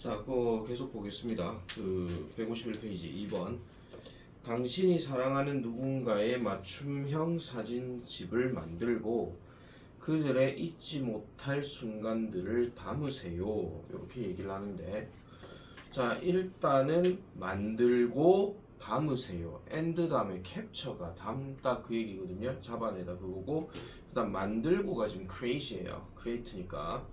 자, 그거 계속 보겠습니다. 151페이지 2번. 당신이 사랑하는 누군가의 맞춤형 사진집을 만들고 그들의 잊지 못할 순간들을 담으세요. 이렇게 얘기를 하는데, 자, 일단은 만들고 담으세요. and 다음에 캡처가 담다 그 얘기거든요. 잡아내다 그거고, 그 다음 만들고가 지금 create이에요. create니까.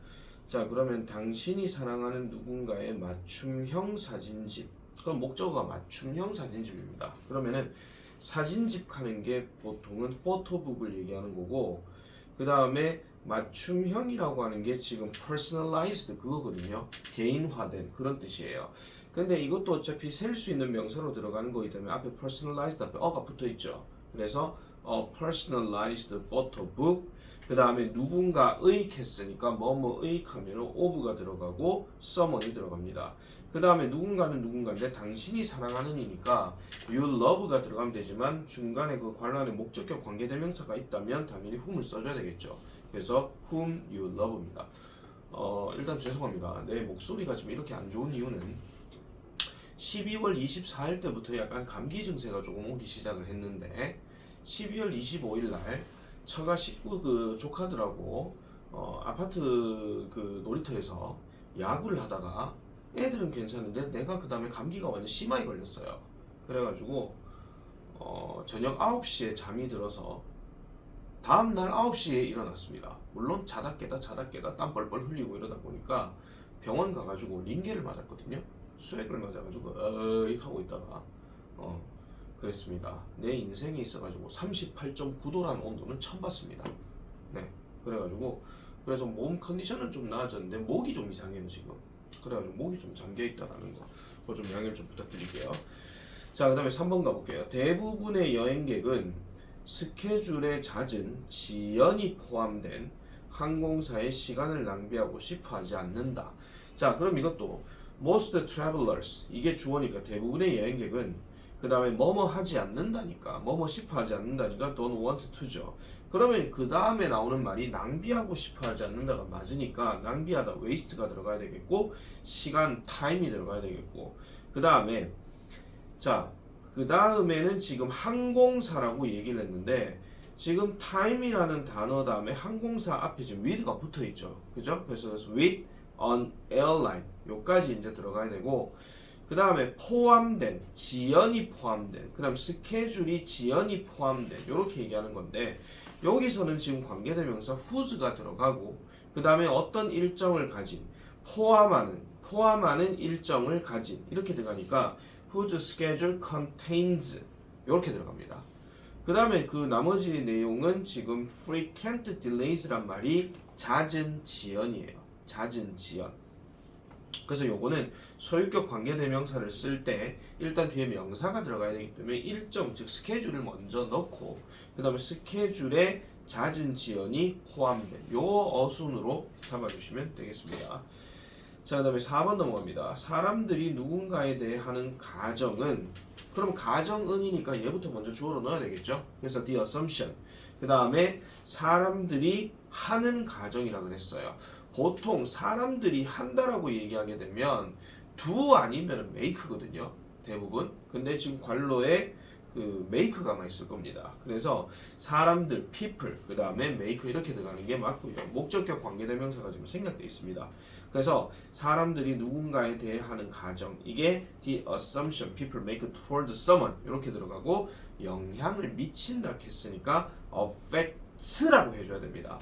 자, 그러면 당신이 사랑하는 누군가의 맞춤형 사진집. 그럼 목적어가 맞춤형 사진집입니다. 그러면은 사진집 하는 게 보통은 포토북을 얘기하는 거고, 그 다음에 맞춤형이라고 하는 게 지금 personalized 그거거든요. 개인화된 그런 뜻이에요. 근데 이것도 어차피 셀 수 있는 명사로 들어가는 거기 때문에 앞에 personalized 앞에 어가 붙어 있죠. 그래서 personalized photo book, 그 다음에 누군가의 했으니까 뭐뭐의 하면 of가 들어가고 someone이 들어갑니다. 그 다음에 누군가는 누군가인데 당신이 사랑하는 이니까 you love가 들어가면 되지만 중간에 그 관련의 목적격 관계대명사가 있다면 당연히 whom을 써줘야 되겠죠. 그래서 whom you love입니다. 일단 죄송합니다. 내 목소리가 지금 이렇게 안 좋은 이유는 12월 24일 때부터 약간 감기 증세가 조금 오기 시작을 했는데 12월 25일 날 처가 식구 그 조카들하고 아파트 그 놀이터에서 야구를 하다가 애들은 괜찮은데 내가 그 다음에 감기가 완전 심하게 걸렸어요. 그래가지고 저녁 9시에 잠이 들어서 다음날 9시에 일어났습니다. 물론 자다 깨다 땀 뻘뻘 흘리고 이러다 보니까 병원 가가지고 링게를 맞았거든요. 수액을 맞아가지고 하고 있다가 그랬습니다. 내 인생에 있어가지고 38.9도라는 온도는 처음 봤습니다. 네, 그래서 몸 컨디션은 좀 나아졌는데 목이 좀 이상해요 지금. 그래가지고 목이 좀 잠겨 있다라는 거, 그거 좀 양해를 좀 부탁드릴게요. 자, 그다음에 3번 가볼게요. 대부분의 여행객은 스케줄에 잦은 지연이 포함된 항공사의 시간을 낭비하고 싶어하지 않는다. 자, 그럼 이것도 most travelers 이게 주어니까 대부분의 여행객은 그 다음에 뭐뭐 하지 않는다니까 뭐뭐 싶어하지 않는다니까 don't want to죠. 그러면 그 다음에 나오는 말이 낭비하고 싶어하지 않는다가 맞으니까 낭비하다 waste가 들어가야 되겠고 시간 time이 들어가야 되겠고 그 다음에 자, 그 다음에는 지금 항공사라고 얘기를 했는데 지금 time이라는 단어 다음에 항공사 앞에 지금 with가 붙어 있죠. 그죠? 그래서 with an airline 요까지 이제 들어가야 되고 그 다음에 포함된, 지연이 포함된, 그 다음 스케줄이 지연이 포함된 이렇게 얘기하는 건데 여기서는 지금 관계대명사 whose가 들어가고 그 다음에 어떤 일정을 가진, 포함하는 일정을 가진 이렇게 들어가니까 whose schedule contains 이렇게 들어갑니다. 그 다음에 그 나머지 내용은 지금 frequent delays란 말이 잦은 지연이에요. 잦은 지연. 그래서 요거는 소유격 관계대명사를 쓸 때 일단 뒤에 명사가 들어가야 되기 때문에 일정 즉 스케줄을 먼저 넣고 그 다음에 스케줄에 잦은 지연이 포함된 요 어순으로 잡아주시면 되겠습니다. 자, 그 다음에 4번 넘어갑니다. 사람들이 누군가에 대해 하는 가정은 그럼 가정은이니까 얘부터 먼저 주어로 넣어야 되겠죠. 그래서 the assumption 그 다음에 사람들이 하는 가정이라고 그랬어요. 보통 사람들이 한다라고 얘기하게 되면 do 아니면 make거든요. 대부분. 근데 지금 관로에 그 make가만 있을 겁니다. 그래서 사람들, people, 그 다음에 make 이렇게 들어가는 게 맞고요. 목적격 관계대명사가 지금 생략되어 있습니다. 그래서 사람들이 누군가에 대해 하는 가정 이게 the assumption people make towards someone 이렇게 들어가고 영향을 미친다 했으니까 affects라고 해줘야 됩니다.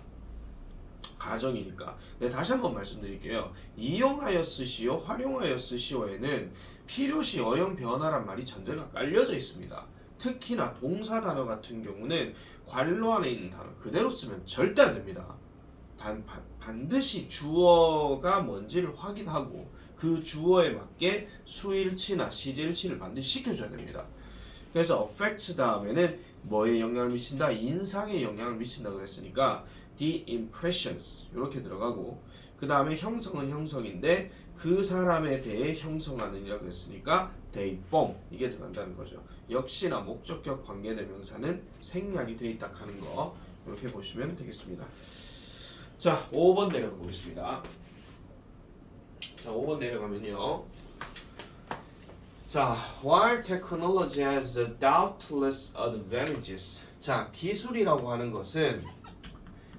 가정이니까. 네, 다시 한번 말씀드릴게요. 이용하여 쓰시오, 활용하여 쓰시오에는 필요시 어용 변화란 말이 전제가 깔려져 있습니다. 특히나 동사 단어 같은 경우는 관로 안에 있는 단어 그대로 쓰면 절대 안 됩니다. 반드시 주어가 뭔지를 확인하고 그 주어에 맞게 수일치나 시제일치를 반드시 시켜줘야 됩니다. 그래서 affect 다음에는 뭐에 영향을 미친다? 인상에 영향을 미친다 그랬으니까 the impressions 이렇게 들어가고 그 다음에 형성은 형성인데 그 사람에 대해 형성하느니라고 했으니까 they form 이게 들어간다는 거죠. 역시나 목적격 관계대명사는 생략이 돼 있다 하는 거 이렇게 보시면 되겠습니다. 자, 5번 내려가 보겠습니다. 자, 5번 내려가면요. 자, while technology has doubtless advantages. 자, 기술이라고 하는 것은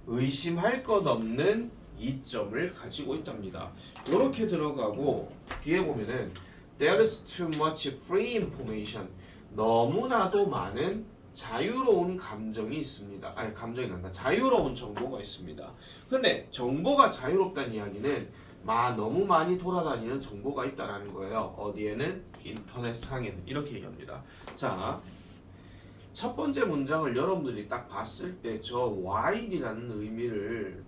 의심할 것 없는 이점을 가지고 있답니다. 이렇게 들어가고 뒤에 보면은 there is too much free information. 너무나도 많은 자유로운 감정이 있습니다. 아니, 감정이 난다. 자유로운 정보가 있습니다. 근데 정보가 자유롭다는 이야기는 너무 많이 돌아다니는 정보가 있다라는 거예요. 어디에는? 인터넷 상에는. 이렇게 얘기합니다. 자, 첫 번째 문장을 여러분들이 딱 봤을 때 저 while이라는 의미를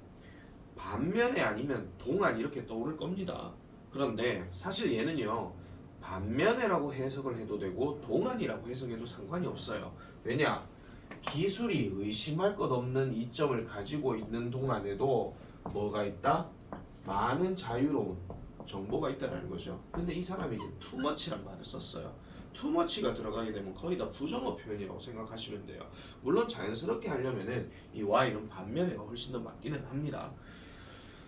반면에 아니면 동안 이렇게 떠오를 겁니다. 그런데 사실 얘는요, 반면에라고 해석을 해도 되고 동안이라고 해석해도 상관이 없어요. 왜냐? 기술이 의심할 것 없는 이점을 가지고 있는 동안에도 뭐가 있다? 많은 자유로운 정보가 있다는 거죠. 근데 이 사람이 이제 too much란 말을 썼어요. too much가 들어가게 되면 거의 다 부정어 표현이라고 생각하시면 돼요. 물론 자연스럽게 하려면은 이 while은 반면에가 훨씬 더 맞기는 합니다.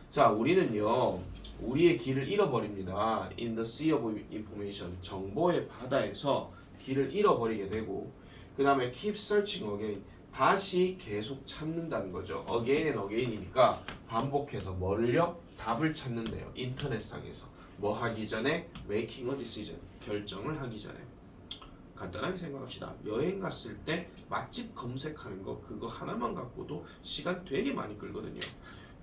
자, 우리는요, 우리의 길을 잃어버립니다. In the sea of information, 정보의 바다에서 길을 잃어버리게 되고, 그 다음에 keep searching again, 다시 계속 찾는다는 거죠. again and again이니까 반복해서 뭐를요? 답을 찾는데요. 인터넷상에서 뭐 하기 전에 making a decision, 결정을 하기 전에. 간단하게 생각합시다. 여행 갔을 때 맛집 검색하는 거 그거 하나만 갖고도 시간 되게 많이 끌거든요.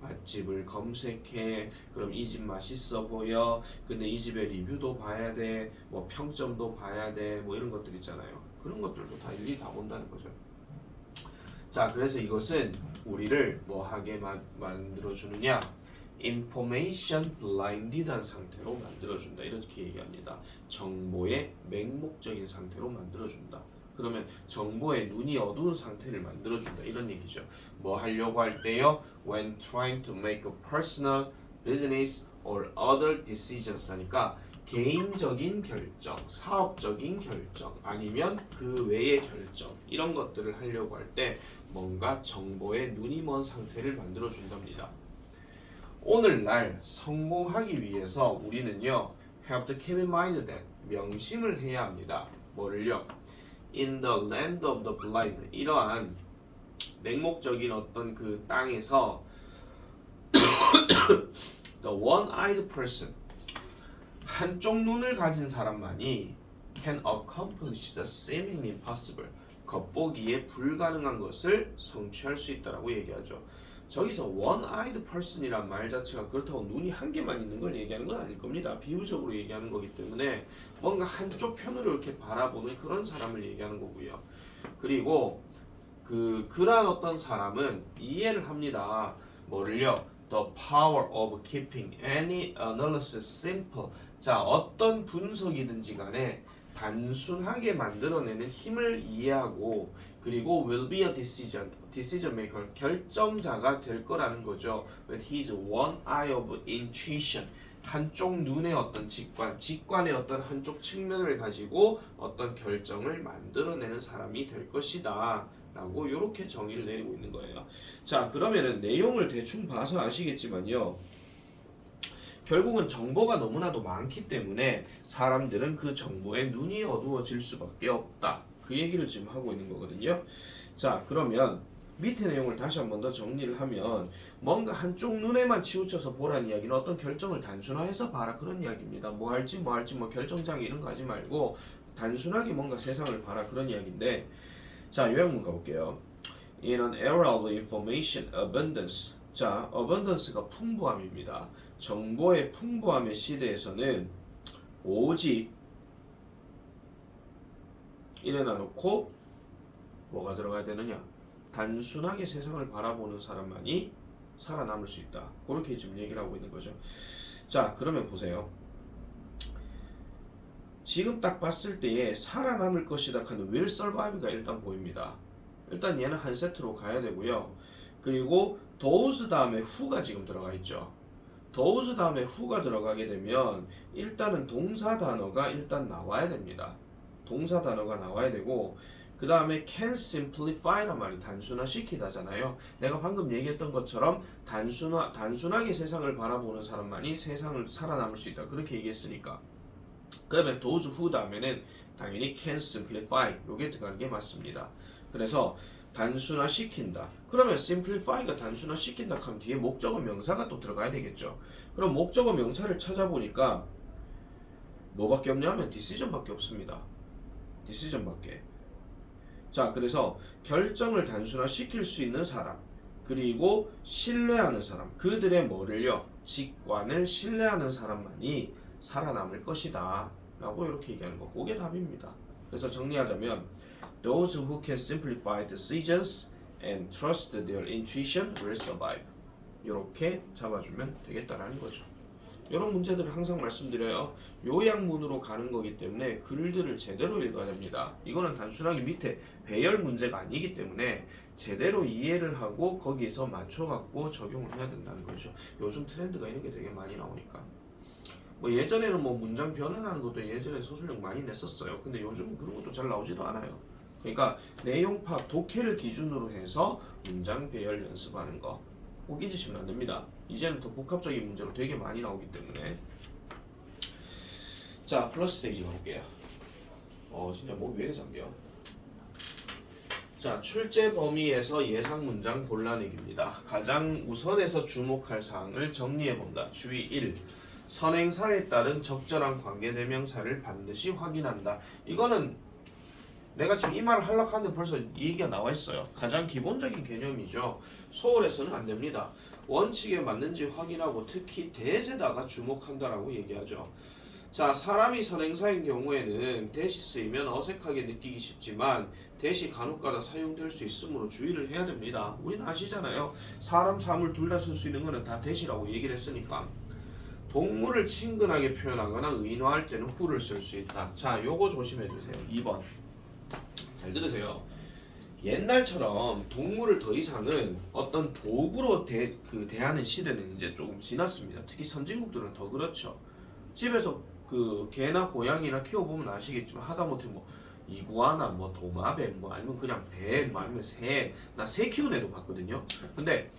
맛집을 검색해. 그럼 이 집 맛있어 보여. 근데 이 집의 리뷰도 봐야 돼. 뭐 평점도 봐야 돼. 뭐 이런 것들 있잖아요. 그런 것들도 다 일일이 다 본다는 거죠. 자, 그래서 이것은 우리를 뭐하게 만들어주느냐? information blinded한 상태로 만들어준다. 이렇게 얘기합니다. 정보의 맹목적인 상태로 만들어준다. 그러면 정보에 눈이 어두운 상태를 만들어준다. 이런 얘기죠. 뭐 하려고 할 때요? When trying to make a personal, business or other decisions 하니까 개인적인 결정, 사업적인 결정, 아니면 그 외의 결정 이런 것들을 하려고 할 때 뭔가 정보에 눈이 먼 상태를 만들어준답니다. 오늘날 성공하기 위해서 우리는요 have to keep in mind that 명심을 해야 합니다. 뭐를요? In the land of the blind 이러한 맹목적인 어떤 그 땅에서 the one-eyed person 한쪽 눈을 가진 사람만이 can accomplish the seemingly impossible 겉보기에 불가능한 것을 성취할 수 있다라고 얘기하죠. 저기서 one-eyed person이란 말 자체가 그렇다고 눈이 한 개만 있는 걸 얘기하는 건 아닐 겁니다. 비유적으로 얘기하는 거기 때문에 뭔가 한쪽 편으로 이렇게 바라보는 그런 사람을 얘기하는 거고요. 그리고 그러한 어떤 사람은 이해를 합니다. 뭐를요? The power of keeping any analysis simple. 자, 어떤 분석이든지 간에 단순하게 만들어내는 힘을 이해하고 그리고 will be a decision maker 결정자가 될 거라는 거죠. With his one eye of intuition 한쪽 눈의 어떤 직관의 어떤 한쪽 측면을 가지고 어떤 결정을 만들어내는 사람이 될 것이다 라고 이렇게 정의를 내리고 있는 거예요. 자, 그러면은 내용을 대충 봐서 아시겠지만요, 결국은 정보가 너무나도 많기 때문에 사람들은 그 정보에 눈이 어두워질 수밖에 없다. 그 얘기를 지금 하고 있는 거거든요. 자, 그러면 밑에 내용을 다시 한 번 더 정리를 하면 뭔가 한쪽 눈에만 치우쳐서 보라는 이야기는 어떤 결정을 단순화해서 봐라 그런 이야기입니다. 뭐 할지 뭐 결정장애 이런 거 하지 말고 단순하게 뭔가 세상을 봐라 그런 이야기인데, 자, 요약문 가볼게요. In an era of information abundance. 자, abundance가 풍부함입니다. 정보의 풍부함의 시대에서는 오직 이래놔 놓고 뭐가 들어가야 되느냐? 단순하게 세상을 바라보는 사람만이 살아남을 수 있다. 그렇게 지금 얘기를 하고 있는 거죠. 자, 그러면 보세요. 지금 딱 봤을 때에 살아남을 것이다 하는 will survive가 일단 보입니다. 일단 얘는 한 세트로 가야 되고요. 그리고 those 다음에 who가 지금 들어가 있죠. those 다음에 who가 들어가게 되면 일단은 동사 단어가 일단 나와야 됩니다. 동사 단어가 나와야 되고 그 다음에 can simplify란 말이 단순화시키다잖아요. 내가 방금 얘기했던 것처럼 단순하게 세상을 바라보는 사람만이 세상을 살아남을 수 있다. 그렇게 얘기했으니까. 그러면 those who 다음에는 당연히 can simplify 요게 들어가는 게 맞습니다. 그래서 단순화시킨다. 그러면 simplify가 단순화시킨다 하면 뒤에 목적어 명사가 또 들어가야 되겠죠. 그럼 목적어 명사를 찾아보니까 뭐밖에 없냐면 decision밖에 없습니다. decision밖에. 자, 그래서 결정을 단순화시킬 수 있는 사람, 그리고 신뢰하는 사람, 그들의 뭐를요? 직관을 신뢰하는 사람만이 살아남을 것이다 라고 이렇게 얘기하는 거. 그게 답입니다. 그래서 정리하자면 those who can simplify decisions and trust their intuition will survive. 이렇게 잡아주면 되겠다라는 거죠. 이런 문제들을 항상 말씀드려요. 요약문으로 가는 거기 때문에 글들을 제대로 읽어야 됩니다. 이거는 단순하게 밑에 배열 문제가 아니기 때문에 제대로 이해를 하고 거기서 맞춰갖고 적용을 해야 된다는 거죠. 요즘 트렌드가 이런 게 되게 많이 나오니까. 뭐 예전에는 뭐 문장 변환하는 것도 예전에 서술형 많이 냈었어요. 근데 요즘은 그런 것도 잘 나오지도 않아요. 그러니까 내용 파악, 독해를 기준으로 해서 문장 배열 연습하는 거. 꼭 잊으시면 안 됩니다. 이제는 더 복합적인 문제로 되게 많이 나오기 때문에. 자, 플러스 스테이지 가볼게요. 진짜 목이 왜 이렇게 잠겨? 자, 출제 범위에서 예상 문장 골라내기입니다. 가장 우선에서 주목할 사항을 정리해본다. 주의 1. 선행사에 따른 적절한 관계대명사를 반드시 확인한다. 이거는 내가 지금 이 말을 하려고 하는데 벌써 얘기가 나와 있어요. 가장 기본적인 개념이죠. 소홀해서는 안 됩니다. 원칙에 맞는지 확인하고 특히 대세다가 주목한다라고 얘기하죠. 자, 사람이 선행사인 경우에는 대시 쓰이면 어색하게 느끼기 쉽지만 대시 간혹가다 사용될 수 있으므로 주의를 해야 됩니다. 우리는 아시잖아요. 사람, 사물 둘 다 쓸 수 있는 거는 다 대시라고 얘기를 했으니까. 동물을 친근하게 표현하거나 의인화할 때는 who를 쓸 수 있다. 자, 요거 조심해 주세요. 2번. 잘 들으세요. 옛날처럼 동물을 더 이상은 어떤 도구로 대하는 시대는 이제 조금 지났습니다. 특히 선진국들은 더 그렇죠. 집에서 그 개나 고양이나 키워보면 아시겠지만 하다못해 뭐 이구아나, 뭐 도마뱀, 뭐 아니면 그냥 뱀, 뭐 아니면 새, 나 새 키우는 애도 봤거든요. 근데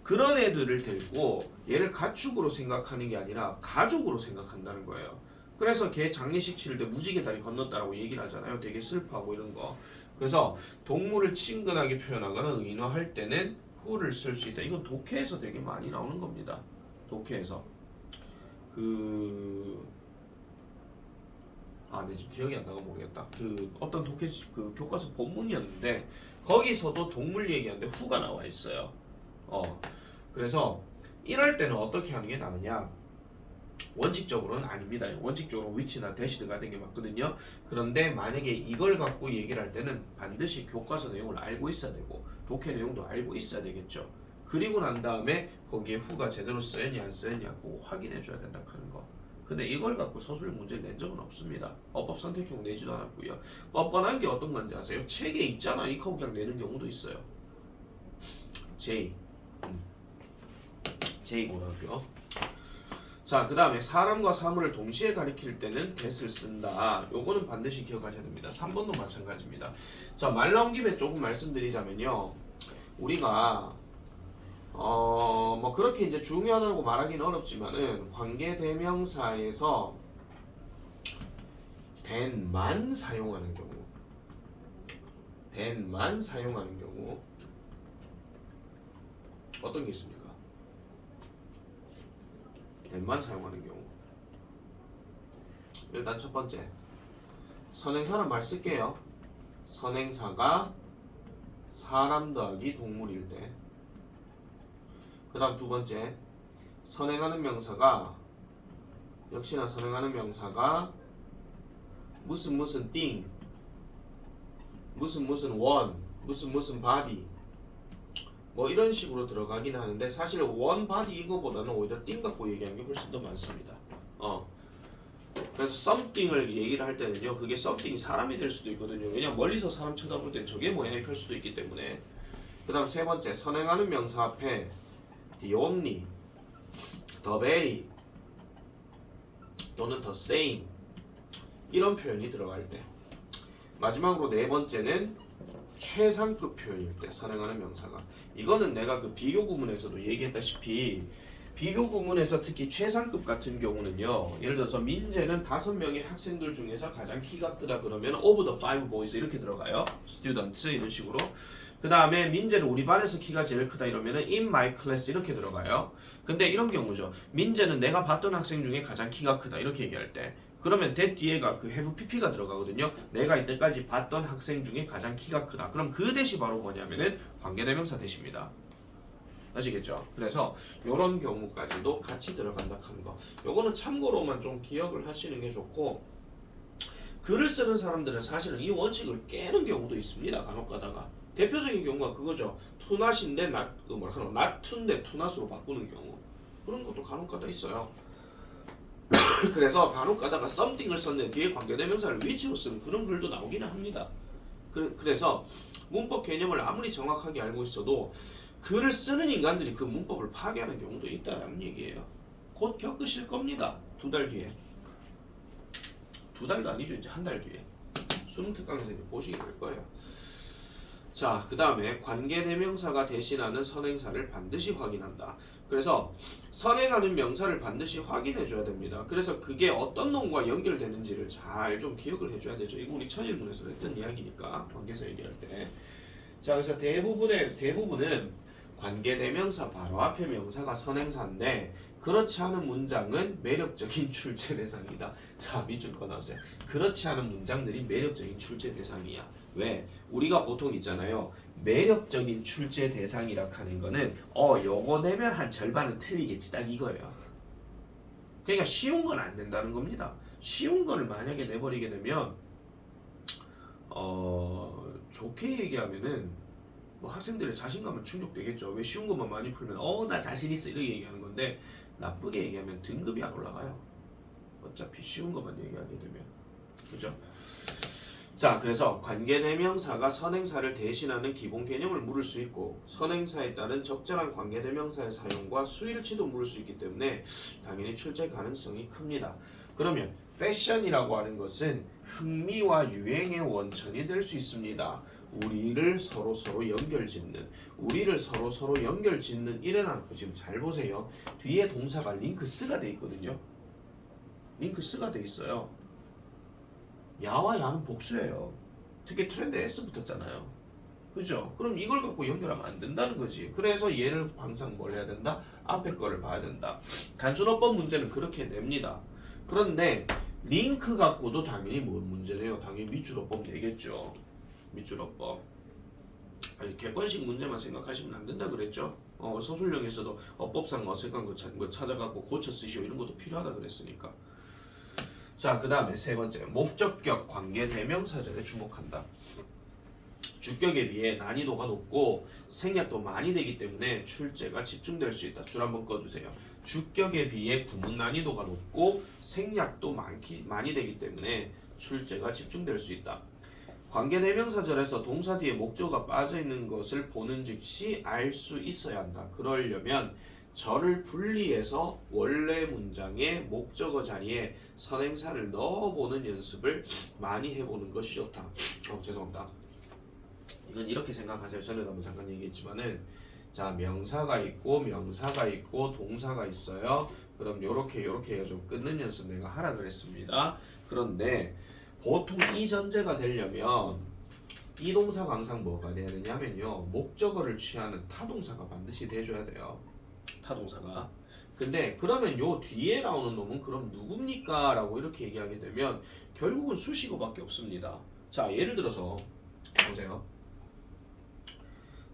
그런 애들을 데리고 얘를 가축으로 생각하는 게 아니라 가족으로 생각한다는 거예요. 그래서 걔 장례식 치를 때 무지개 다리 건넜다라고 얘기를 하잖아요. 되게 슬퍼하고 이런 거. 그래서 동물을 친근하게 표현하거나 의인화할 때는 who를 쓸 수 있다. 이건 독해에서 되게 많이 나오는 겁니다. 독해에서. 내 지금 기억이 안 나고 모르겠다. 어떤 독해 그 교과서 본문이었는데 거기서도 동물 얘기하는데 who가 나와 있어요. 그래서 이럴 때는 어떻게 하는 게 나으냐? 원칙적으로는 아닙니다. 원칙적으로 위치나 대시 들어가는 게 맞거든요. 그런데 만약에 이걸 갖고 얘기를 할 때는 반드시 교과서 내용을 알고 있어야 되고 독해 내용도 알고 있어야 되겠죠. 그리고 난 다음에 거기에 who가 제대로 쓰였냐 안 쓰였냐고 확인해 줘야 된다 하는 거. 근데 이걸 갖고 서술 문제를 낸 적은 없습니다. 어법 선택형 내지도 않았고요. 뻔뻔한 게 어떤 건지 아세요? 책에 있잖아. 이거 그냥 내는 경우도 있어요. 제2고등학교. 자, 그 다음에 사람과 사물을 동시에 가리킬 때는 that을 쓴다. 요거는 반드시 기억하셔야 됩니다. 3번도 마찬가지입니다. 자, 말 나온 김에 조금 말씀드리자면요. 우리가 뭐 그렇게 이제 중요하다고 말하기는 어렵지만은 관계대명사에서 than만 사용하는 경우 어떤 게 있습니까? than만 사용하는 경우. 일단 첫 번째, 선행사란 말 쓸게요. 선행사가 사람 더하기 동물일 때. 그 다음 두 번째, 선행하는 명사가 역시나 선행하는 명사가 무슨 띵, 무슨 원, 무슨 바디 뭐 이런 식으로 들어가긴 하는데 사실 원 바디 이거보다는 오히려 띵 갖고 얘기하는 게 훨씬 더 많습니다. 그래서 something을 얘기를 할 때는요, 그게 something이 사람이 될 수도 있거든요. 왜냐면 멀리서 사람 쳐다볼 땐 저게 뭐야 이럴 수도 있기 때문에. 그 다음 세 번째, 선행하는 명사 앞에 the only, the very 또는 the same 이런 표현이 들어갈 때 마지막으로 네 번째는 최상급 표현일 때 선행하는 명사가. 이거는 내가 그 비교 구문에서도 얘기했다시피 비교 구문에서 특히 최상급 같은 경우는요. 예를 들어서 민재는 5명의 학생들 중에서 가장 키가 크다 그러면 of the five boys 이렇게 들어가요. students 이런 식으로. 그 다음에 민재는 우리 반에서 키가 제일 크다 이러면은 in my class 이렇게 들어가요. 근데 이런 경우죠. 민재는 내가 봤던 학생 중에 가장 키가 크다 이렇게 얘기할 때 그러면 that 뒤에가 그 have pp가 들어가거든요. 내가 이때까지 봤던 학생 중에 가장 키가 크다. 그럼 그 대시 바로 뭐냐면은 관계대명사 대시입니다. 아시겠죠? 그래서 이런 경우까지도 같이 들어간다 하는 거. 요거는 참고로만 좀 기억을 하시는 게 좋고 글을 쓰는 사람들은 사실은 이 원칙을 깨는 경우도 있습니다. 간혹 가다가. 대표적인 경우가 그거죠. 투낫인데 not 투낫으로 바꾸는 경우. 그런 것도 간혹 가다 있어요. 그래서 간혹 가다가 something을 썼는데 뒤에 관계대명사를 위치로 쓰는 그런 글도 나오기는 합니다. 그래서 문법 개념을 아무리 정확하게 알고 있어도 글을 쓰는 인간들이 그 문법을 파괴하는 경우도 있다는 얘기예요. 곧 겪으실 겁니다. 2달 뒤에. 2달도 아니죠. 이제 1달 뒤에. 수능 특강에서 이제 보시게 될 거예요. 자, 그 다음에 관계대명사가 대신하는 선행사를 반드시 확인한다. 그래서 선행하는 명사를 반드시 확인해 줘야 됩니다. 그래서 그게 어떤 놈과 연결되는지를 잘 좀 기억을 해줘야 되죠. 이거 우리 천일문에서 했던 이야기니까 관계사 얘기할 때. 자, 그래서 대부분은 관계대명사 바로 앞에 명사가 선행사인데 그렇지 않은 문장은 매력적인 출제 대상이다. 자, 밑줄 꺼놔주세요. 그렇지 않은 문장들이 매력적인 출제 대상이야. 왜? 우리가 보통 있잖아요. 매력적인 출제 대상이라 하는 거는 요거 내면 한 절반은 틀리겠지 딱 이거예요. 그러니까 쉬운 건 안 된다는 겁니다. 쉬운 거를 만약에 내버리게 되면 좋게 얘기하면은 뭐 학생들의 자신감은 충족되겠죠. 왜 쉬운 것만 많이 풀면 나 자신 있어 이렇게 얘기하는 건데 나쁘게 얘기하면 등급이 안 올라가요. 어차피 쉬운 것만 얘기하게 되면. 그죠? 자, 그래서 관계대명사가 선행사를 대신하는 기본 개념을 물을 수 있고 선행사에 따른 적절한 관계대명사의 사용과 수일치도 물을 수 있기 때문에 당연히 출제 가능성이 큽니다. 그러면 패션이라고 하는 것은 흥미와 유행의 원천이 될 수 있습니다. 우리를 서로 연결짓는 이래놓고 지금 잘 보세요. 뒤에 동사가 링크스가 돼 있거든요. 링크스가 돼 있어요. 야와 야는 복수예요. 특히 트렌드에 S 붙었잖아요. 그죠? 그럼 이걸 갖고 연결하면 안 된다는 거지. 그래서 얘를 항상 뭘 해야 된다? 앞에 거를 봐야 된다. 단순어법 문제는 그렇게 냅니다. 그런데 링크 갖고도 당연히 뭐 문제네요. 당연히 밑줄어법 내겠죠. 밑줄어법. 아니, 객관식 문제만 생각하시면 안 된다 그랬죠. 서술형에서도 어법상 어색한 거 찾아갖고 고쳐 쓰시오 이런 것도 필요하다 그랬으니까. 자, 그 다음에 세 번째, 목적격 관계 대명사절에 주목한다. 주격에 비해 난이도가 높고 생략도 많이 되기 때문에 출제가 집중될 수 있다. 줄 한번 꺼주세요. 주격에 비해 구문 난이도가 높고 생략도 많이 되기 때문에 출제가 집중될 수 있다. 관계대명사절에서 동사 뒤에 목적어가 빠져있는 것을 보는 즉시 알 수 있어야 한다. 그러려면 절을 분리해서 원래 문장의 목적어 자리에 선행사를 넣어보는 연습을 많이 해보는 것이 좋다. 죄송합니다. 이건 이렇게 생각하세요. 전에도 한번 잠깐 얘기했지만은 자, 명사가 있고 동사가 있어요. 그럼 요렇게 해가지고 끊는 연습 내가 하라 그랬습니다. 그런데 보통 이 전제가 되려면 이 동사가 항상 뭐가 돼야 되냐면요, 목적어를 취하는 타동사가 반드시 돼줘야 돼요. 타동사가. 근데 그러면 요 뒤에 나오는 놈은 그럼 누굽니까? 라고 이렇게 얘기하게 되면 결국은 수식어밖에 없습니다. 자, 예를 들어서 보세요.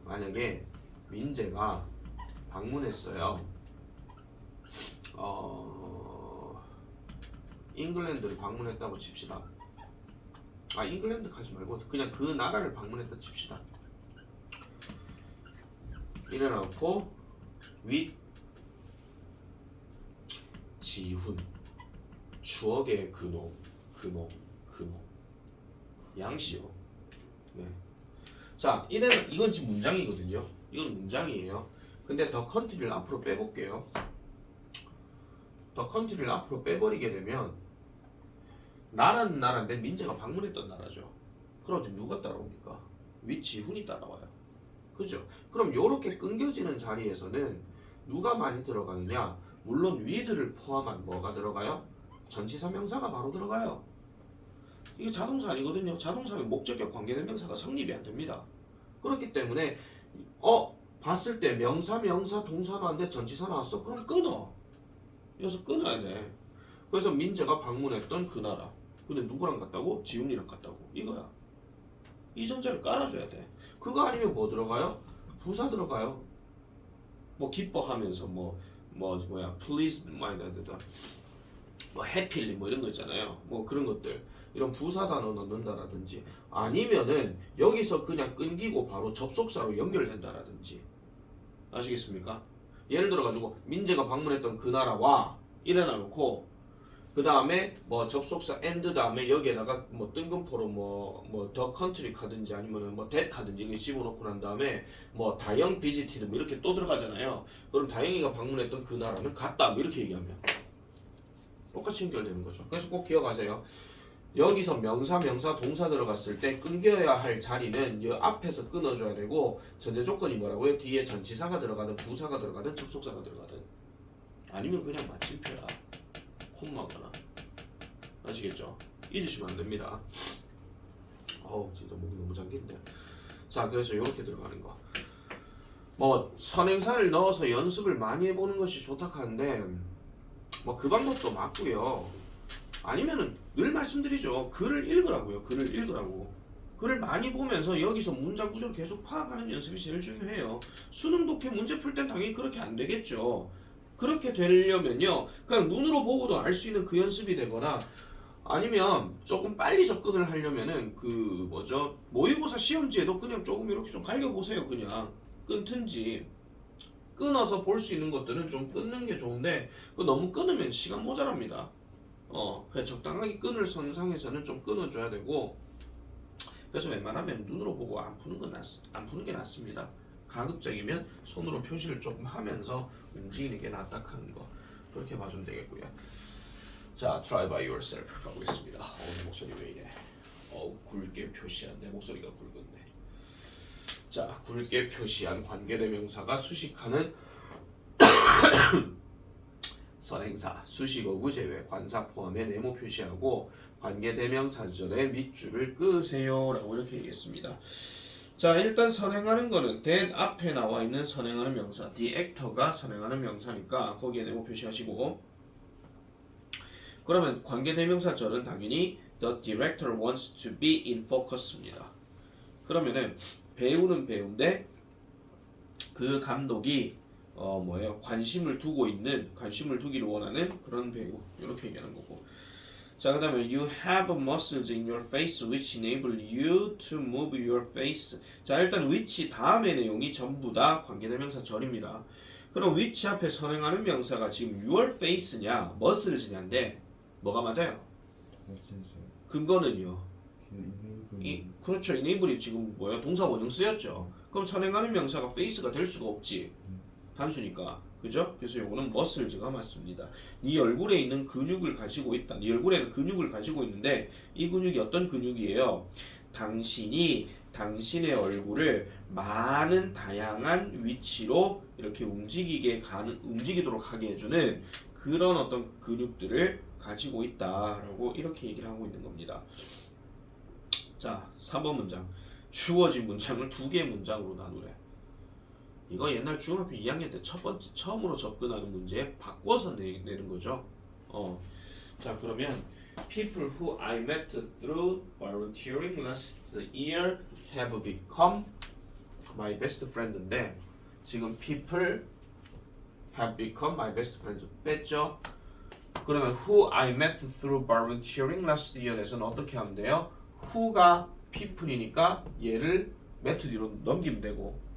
만약에 민재가 방문했어요. 잉글랜드를 방문했다고 칩시다. 잉글랜드 가지 말고 그냥 그 나라를 방문했다 칩시다. 이래놓고 윗 지훈 추억의 그놈 양시오. 네. 자, 이건 지금 문장이거든요. 이건 문장이에요. 근데 더 컨트리를 앞으로 빼볼게요. 더 컨트리를 앞으로 빼버리게 되면 나라는 나라인데 민재가 방문했던 나라죠. 그럼 지금 누가 따라옵니까? 윗지훈이 따라와요. 그죠? 그럼 요렇게 끊겨지는 자리에서는 누가 많이 들어가느냐? 물론 with를 포함한 뭐가 들어가요? 전치사 명사가 바로 들어가요. 이게 자동사 아니거든요. 자동사면 목적격 관계대명사가 성립이 안 됩니다. 그렇기 때문에 봤을 때 명사 동사 나왔는데 전치사 나왔어. 그럼 끊어. 여기서 끊어야 돼. 그래서 민재가 방문했던 그 나라. 근데 누구랑 갔다고? 지훈이랑 갔다고. 이거야. 이 전제를 깔아줘야 돼. 그거 아니면 뭐 들어가요? 부사 들어가요. 뭐 기뻐하면서 뭐야 please 뭐 happily 뭐 이런 거 있잖아요. 뭐 그런 것들 이런 부사 단어 넣는다라든지 아니면은 여기서 그냥 끊기고 바로 접속사로 연결된다라든지 아시겠습니까? 예를 들어 가지고 민재가 방문했던 그 나라와 이래놔 놓고 그 다음에 뭐 접속사 and 다음에 여기에다가 뭐 뜬금포로 뭐 the country 카든지 아니면은 뭐 that 카든지 이렇게 집어넣고 난 다음에 뭐 다영 visited 뭐 이렇게 또 들어가잖아요. 그럼 다영이가 방문했던 그 나라는 갔다 뭐 이렇게 얘기하면 똑같이 연결되는 거죠. 그래서 꼭 기억하세요. 여기서 명사, 동사 들어갔을 때 끊겨야 할 자리는 이 앞에서 끊어줘야 되고 전제 조건이 뭐라고요? 뒤에 전치사가 들어가든 부사가 들어가든 접속사가 들어가든 아니면 그냥 마침표야. 콤마거나 아시겠죠? 잊으시면 안 됩니다. 어우 진짜 목이 너무 잠긴데. 자 그래서 이렇게 들어가는 거. 뭐 선행사를 넣어서 연습을 많이 해보는 것이 좋다 하는데 뭐 그 방법도 맞고요. 아니면은 늘 말씀드리죠. 글을 읽으라고요. 글을 읽으라고. 글을 많이 보면서 여기서 문장 구조를 계속 파악하는 연습이 제일 중요해요. 수능 독해 문제 풀 땐 당연히 그렇게 안 되겠죠. 그렇게 되려면요. 그냥 눈으로 보고도 알 수 있는 그 연습이 되거나 아니면 조금 빨리 접근을 하려면은 모의고사 시험지에도 그냥 조금 이렇게 좀 갈겨보세요. 그냥 끊든지 끊어서 볼 수 있는 것들은 좀 끊는 게 좋은데 너무 끊으면 시간 모자랍니다. 그냥 적당하게 끊을 선상에서는 좀 끊어줘야 되고 그래서 웬만하면 눈으로 보고 안 푸는 게 낫습니다. 가급적이면 손으로 표시를 조금 하면서 움직이는 게 낫다 하는 거 그렇게 봐주면 되겠고요. 자, try by yourself 가보겠습니다. 내 목소리 왜 이래? 굵게 표시한 내 목소리가 굵은데. 자, 굵게 표시한 관계대명사가 수식하는 선행사, 수식어구 제외, 관사 포함에 네모 표시하고 관계대명사절의 밑줄을 끄세요 라고 이렇게 얘기했습니다. 자 일단 선행하는 거는 that 앞에 나와 있는 선행하는 명사 the actor가 선행하는 명사니까 거기에 네모 표시하시고 그러면 관계대명사절은 당연히 the director wants to be in focus입니다. 그러면은 배우는 배우인데 그 감독이 관심을 두기를 원하는 그런 배우 이렇게 얘기하는 거고. 자 그다음에 you have muscles in your face which enable you to move your face. 자 일단 which 다음의 내용이 전부 다 관계대명사 절입니다. 그럼 which 앞에 선행하는 명사가 지금 your face냐 muscles냐인데 뭐가 맞아요? 근거는요. 그렇죠. enable이 지금 동사 원형 쓰였죠. 그럼 선행하는 명사가 face가 될 수가 없지. 단수니까. 그죠? 그래서 요거는 muscles가 맞습니다. 네 얼굴에 있는 근육을 가지고 있다. 네 얼굴에는 근육을 가지고 있는데 이 근육이 어떤 근육이에요? 당신이 당신의 얼굴을 많은 다양한 위치로 이렇게 움직이도록 하게 해주는 그런 어떤 근육들을 가지고 있다라고 이렇게 얘기를 하고 있는 겁니다. 자, 3번 문장. 주어진 문장을 두 개의 문장으로 나누래. 이거 옛날 중학교 2학년 때 처음으로 접근하는 문제에 바꿔서 내는 거죠. 자 그러면 people who I met through volunteering last year have become my best friend인데 지금 people have become my best friends 뺐죠. 그러면 who I met through volunteering last year에서는 어떻게 하면 돼요? who가 people이니까 얘를 met 뒤로 넘기면 되고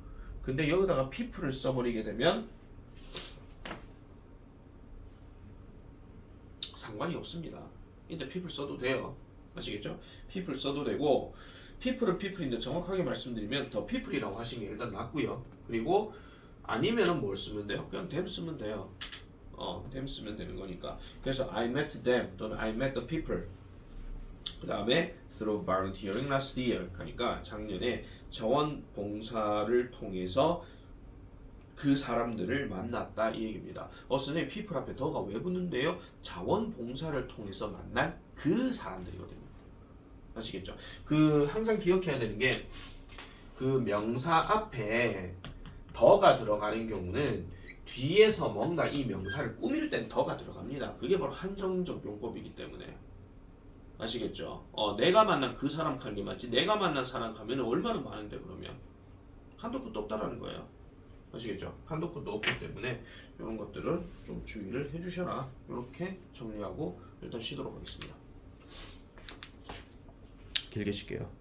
근데 여기다가 people을 써버리게 되면 상관이 없습니다. 근데 people 써도 돼요. 아시겠죠? people 써도 되고 people은 people인데 정확하게 말씀드리면 더 people이라고 하시는 게 일단 낫고요. 그리고 아니면은 뭘 쓰면 돼요? 그냥 them 쓰면 돼요. them 쓰면 되는 거니까. 그래서 I met them 또는 I met the people 그 다음에 through volunteering last year 그러니까 작년에 자원봉사를 통해서 그 사람들을 만났다 이 얘기입니다. 선생님 people 앞에 더가 왜 붙는데요? 자원봉사를 통해서 만난 그 사람들이거든요. 아시겠죠? 그 항상 기억해야 되는 게 그 명사 앞에 더가 들어가는 경우는 뒤에서 뭔가 이 명사를 꾸밀 땐 더가 들어갑니다. 그게 바로 한정적 용법이기 때문에 아시겠죠? 내가 만난 그 사람 칸이 맞지 내가 만난 사람 가면 얼마나 많은데 그러면 한도 끝도 없다라는 거예요. 아시겠죠? 한도 끝도 없기 때문에 이런 것들은 좀 주의를 해주셔라. 이렇게 정리하고 일단 쉬도록 하겠습니다. 길게 쉴게요.